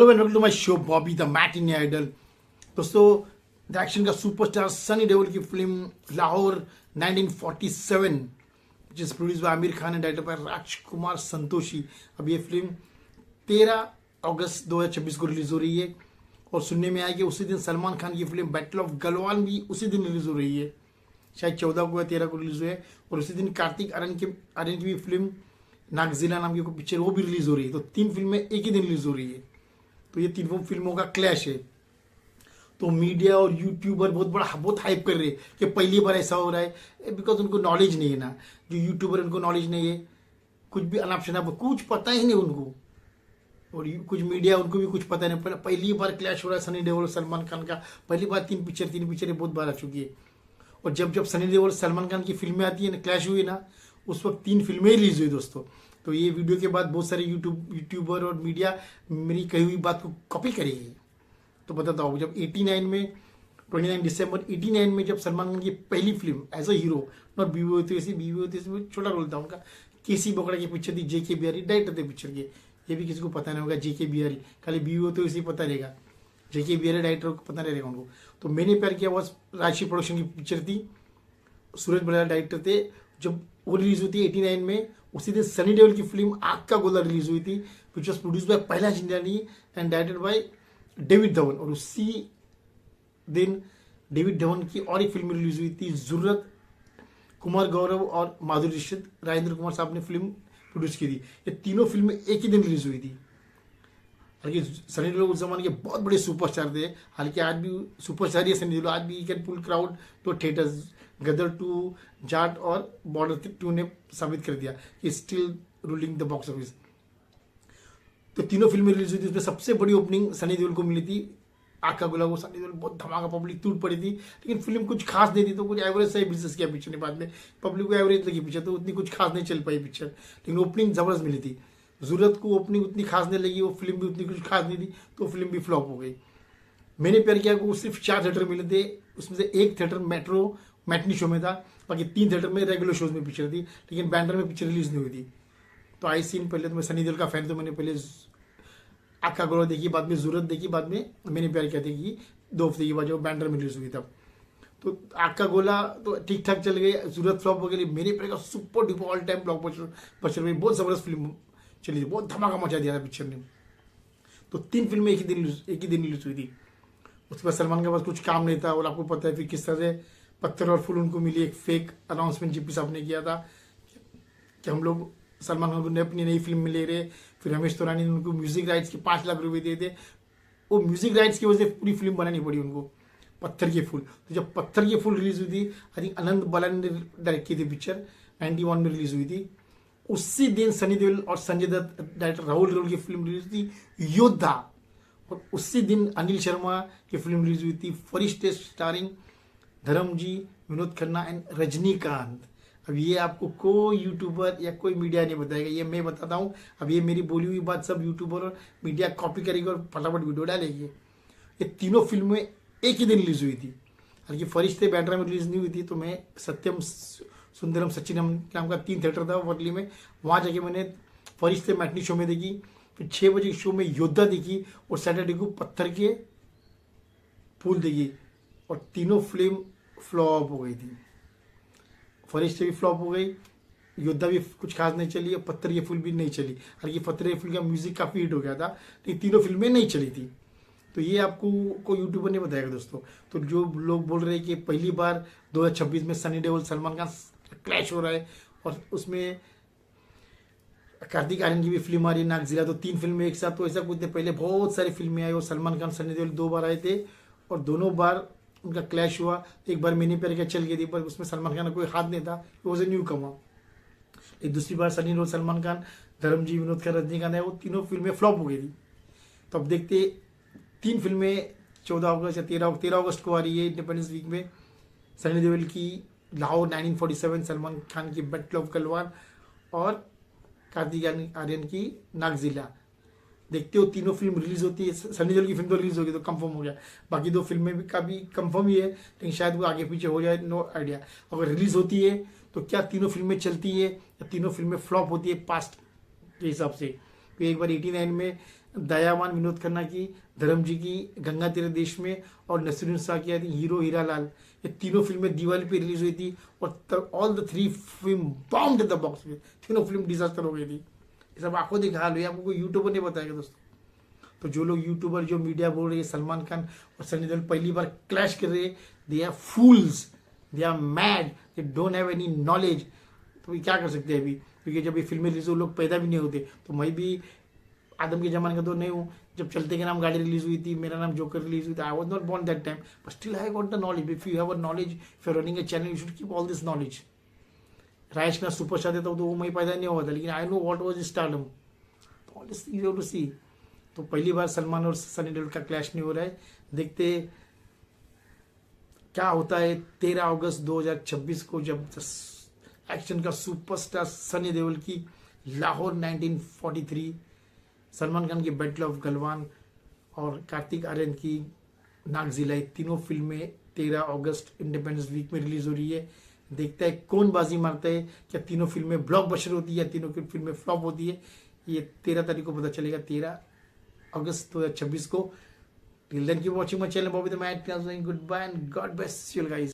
Hello and welcome to my show Bobby the matinee idol. दोस्तों, the action का superstar Sunny Deol की film Lahore 1947 which is produce by Aamir Khan and director by Rajkumar Santoshi. अब ये film 13 अगस्त 2026 को रिलीज हो रही है और सुनने में आया कि उसी दिन सलमान खान की फिल्म बैटल ऑफ गलवान भी उसी दिन रिलीज हो रही है। शायद 14 को या 13 को रिलीज हुई है और उसी दिन कार्तिक आर्यन की भी फिल्म नागजिला नाम की कोई पिक्चर वो भी रिलीज हो रही है। तो 3 फिल्में एक ही दिन रिलीज हो रही है। तो ये तीनों फिल्मों का क्लैश है। तो मीडिया और यूट्यूबर बहुत हाइप कर रहे हैं कि पहली बार ऐसा हो रहा है, बिकॉज उनको नॉलेज नहीं है ना। जो यूट्यूबर उनको नॉलेज नहीं है, कुछ भी अनाप शनाप कुछ पता ही नहीं उनको, और कुछ मीडिया उनको भी कुछ पता नहीं। पहली बार क्लैश हो रहा है सनी देओल और सलमान खान का। पहली बार तीन पिक्चरें बहुत बार आ चुकी है। और जब सनी देओल और सलमान खान की फिल्में आती है ना, क्लैश हुई ना, उस वक्त 3 फिल्में रिलीज हुई दोस्तों। तो ये वीडियो के बाद बहुत सारे यूट्यूबर और मीडिया मेरी कही हुई बात को कॉपी करेगी। तो बताता हूँ, जब 29 दिसंबर 89 में जब सलमान खान की पहली film as a hero, not बीवी होती है, छोटा रोल था उनका, केसी बोकड़ा की पिक्चर थी। जेके बिहारी डायरेक्टर थे पिक्चर के। ये भी किसी को पता नहीं होगा, जेके बिहारी, खाली बीवी होती है इसी पता रहेगा, जेके बिहारी डायरेक्टर को पता नहीं रहेगा उनको। तो मैंने प्यार किया वॉज राशि प्रोडक्शन की पिक्चर थी, सूरज बलिया डायरेक्टर थे। जब वो रिलीज हुई थी 89 में, उसी दिन सनी देओल की फिल्म आग का गोला रिलीज हुई थी, विच वॉज प्रोड्यूस बाय पहला जिंदानी and directed by David Dhawan. और उसी दिन डेविड धवन की और एक फिल्म रिलीज हुई थी जुर्रत, कुमार गौरव और माधुरी दीक्षित, राजेंद्र कुमार साहब ने फिल्म प्रोड्यूस की थी। ये तीनों फिल्में एक ही दिन रिलीज हुई थी। हालांकि सनी देओल उस जमाने के बहुत बड़े सुपरस्टार थे। हालांकि आज भी सुपरस्टार ही है सनी देओल। आज भी can pull crowd to theatres. Gadar 2, Jaat और बॉर्डर 2 ने साबित कर दिया कि still ruling the box office. तो तीनों फिल्में रिलीज हुई थी। उसमें सबसे बड़ी ओपनिंग सनी देओल को मिली थी आग का गोला। वो सनी देओल बहुत धमाका, पब्लिक टूट पड़ी थी, लेकिन फिल्म कुछ खास नहीं थी। तो कुछ एवरेज से ही बिजनेस किया पिक्चर ने। बाद में पब्लिक को एवरेज लगी पिक्चर, तो उतनी कुछ खास नहीं चल पाई पिक्चर, लेकिन ओपनिंग जबरदस्त मिली थी। जरूरत को ओपनिंग उतनी खास नहीं लगी, वो फिल्म भी उतनी कुछ खास नहीं थी, तो फिल्म भी फ्लॉप हो गई। मैंने प्यार किया को सिर्फ 4 थिएटर मिले थे, उसमें से एक थिएटर मेट्रो मैटनी शो में था, बाकी 3 थिएटर में रेगुलर शोज में पिक्चर थी, लेकिन बैंडर में पिक्चर रिलीज नहीं हुई थी। तो आई सीन पहले तो मैं सनी देओल का फैन, तो मैंने पहले आग का गोला देखी, बाद में जरूरत देखी, बाद में मैंने प्यार किया देखी 2 हफ्ते के बाद जब बैंडर में रिलीज हुई तब। तो आग का गोला तो ठीक ठाक चल गई, जरूरत फ्लॉप हो गई। मैंने प्यार का super duper all time blockbuster में बहुत जबरदस्त फिल्म चली थी, बहुत धमाका मचा दिया था पिक्चर ने। तो 3 फिल्में एक ही दिन रिलीज हुई थी। उसके बाद सलमान के पास कुछ काम नहीं था, और आपको पता है फिर किस तरह से पत्थर और फूल उनको मिली। एक फेक अनाउंसमेंट जीपी साहब ने किया था कि हम लोग सलमान खान को अपनी नई फिल्म में ले रहे। फिर रमेश तौरानी ने उनको म्यूजिक राइट्स के 5 लाख रुपए दिए थे। वो म्यूजिक राइट्स की वजह से पूरी फिल्म बनानी पड़ी उनको, पत्थर के फूल। तो जब पत्थर के फूल रिलीज हुई थी, आई थिंक आनंद बालानी ने डायरेक्ट की थी पिक्चर, 91 में रिलीज हुई थी। उसी दिन सनी देओल और संजय दत्त डायरेक्टर राहुल देओल की फिल्म रिलीज थी योद्धा। और उसी दिन अनिल शर्मा की फिल्म रिलीज हुई थी फरिश्ते, स्टारिंग धर्मजी, विनोद खन्ना एंड रजनीकांत। अब ये आपको कोई यूट्यूबर या कोई मीडिया नहीं बताएगा, ये मैं बताता हूँ। अब ये मेरी बोली हुई बात सब यूट्यूबर और मीडिया कॉपी करेगी और फटाफट वीडियो डालेगी। ये तीनों फिल्में एक ही दिन रिलीज हुई थी। हालांकि फरिश्ते बैंड्रा में रिलीज नहीं हुई थी, तो मैं सत्यम सुंदरम सचिनम नाम का 3 थिएटर था वर्ली में, वहाँ जाके मैंने फरिश्ते मैटनी शो में देखी। फिर 6 बजे शो में योद्धा देखी, और सैटरडे को पत्थर के फूल देखी। और तीनों फिल्म फ्लॉप हो गई थी। फरिश्ते भी फ्लॉप हो गई, योद्धा भी कुछ खास नहीं चली, और पत्थर के फूल भी नहीं चली। हालांकि पत्थर के फूल का म्यूजिक काफी हिट हो गया था, लेकिन तीनों फिल्में नहीं चली थी। तो ये आपको कोई यूट्यूबर नहीं बताएगा दोस्तों। तो जो लोग बोल रहे हैं कि पहली बार 2026 में सनी देओल सलमान खान क्लैश हो रहा है, और उसमें कार्तिक आर्यन की भी फिल्म आ रही है नागजिला, तो 3 फिल्में एक साथ, तो ऐसा कुछ नहीं। पहले बहुत सारी फिल्में आई और सलमान खान सनी देओल 2 बार आए थे, और दोनों बार उनका क्लैश हुआ। एक बार मैंने प्यार किया चल गई थी, पर उसमें सलमान खान का कोई हाथ नहीं था, वो न्यू कमा। एक दूसरी बार सनी देओल, सलमान खान, धर्मजी, विनोद खन्ना, रजनीकांत है, वो तीनों फिल्में फ्लॉप हो गई थी। तो अब देखते 3 फिल्में 14 अगस्त या 13 अगस्त को आ रही है इंडिपेंडेंस वीक में। सनी देओल की लाहौर 1947, सलमान खान की बैटल ऑफ गलवान, और कार्तिक आर्यन की नागजिला। देखते हो तीनों फिल्म रिलीज होती है। सनी देओल की फिल्म तो रिलीज होगी, तो कंफर्म हो गया। बाकी 2 फिल्में भी का भी कंफर्म ही है, लेकिन शायद वो आगे पीछे हो जाए, नो आइडिया। अगर रिलीज होती है तो क्या तीनों फिल्में चलती है या तीनों फिल्में फ्लॉप होती है पास्ट के हिसाब से। तो एक बार 89 में दयावान विनोद खन्ना की, धर्म जी की गंगा तेरे देश में, और नसीरुद्दीन शाह की आई थी हीरो हीरा लाल। ये तीनों फिल्में दिवाली पे रिलीज हुई थी और all the three film bombed in the box में। तीनों फिल्म डिजास्टर हो गई थी। ये सब आंखों देखा हाल हुई, आपको कोई यूट्यूबर नहीं बताएगा दोस्तों। तो जो लोग यूट्यूबर, जो मीडिया बोल रही है सलमान खान और सनी देओल पहली बार क्लैश कर रहे हैं, they are fools, they are mad, they don't have any knowledge. तो ये क्या कर सकते हैं अभी, क्योंकि जब ये फिल्में रिलीज हो लोग पैदा भी नहीं होते। तो मैं भी आदम के जमाने का तो नहीं हूँ। जब चलते के नाम गाड़ी रिलीज हुई थी, मेरा नाम जोकर रिलीज हुई थी, I was not born that time, but still I got the knowledge. If you have a knowledge, if you running A channel, you should keep all this knowledge. Rajesh Khanna superstar देता हूँ तो वो मैं पैदा नहीं हुआ था, लेकिन I know what was stardom. All this things you have to see. तो पहली बार सलमान और सनी देओल का क्लैश नहीं हो रहा है। देखते क्या होता है 13 अगस्त 2026 को, जब एक्शन का सुपरस्टार सनी देओल की लाहौर 1943, सलमान खान की बैटल ऑफ गलवान और कार्तिक आर्यन की नागजिला, तीनों फिल्में 13 अगस्त इंडिपेंडेंस वीक में रिलीज हो रही है। देखता है कौन बाजी मारता है, क्या तीनों फिल्में ब्लॉकबस्टर होती है या तीनों की फिल्में फ्लॉप होती है। ये 13 तारीख को पता चलेगा, 13 अगस्त 2026 को। Till then keep watching my channel Bobby the man. Goodbye and God bless you guys.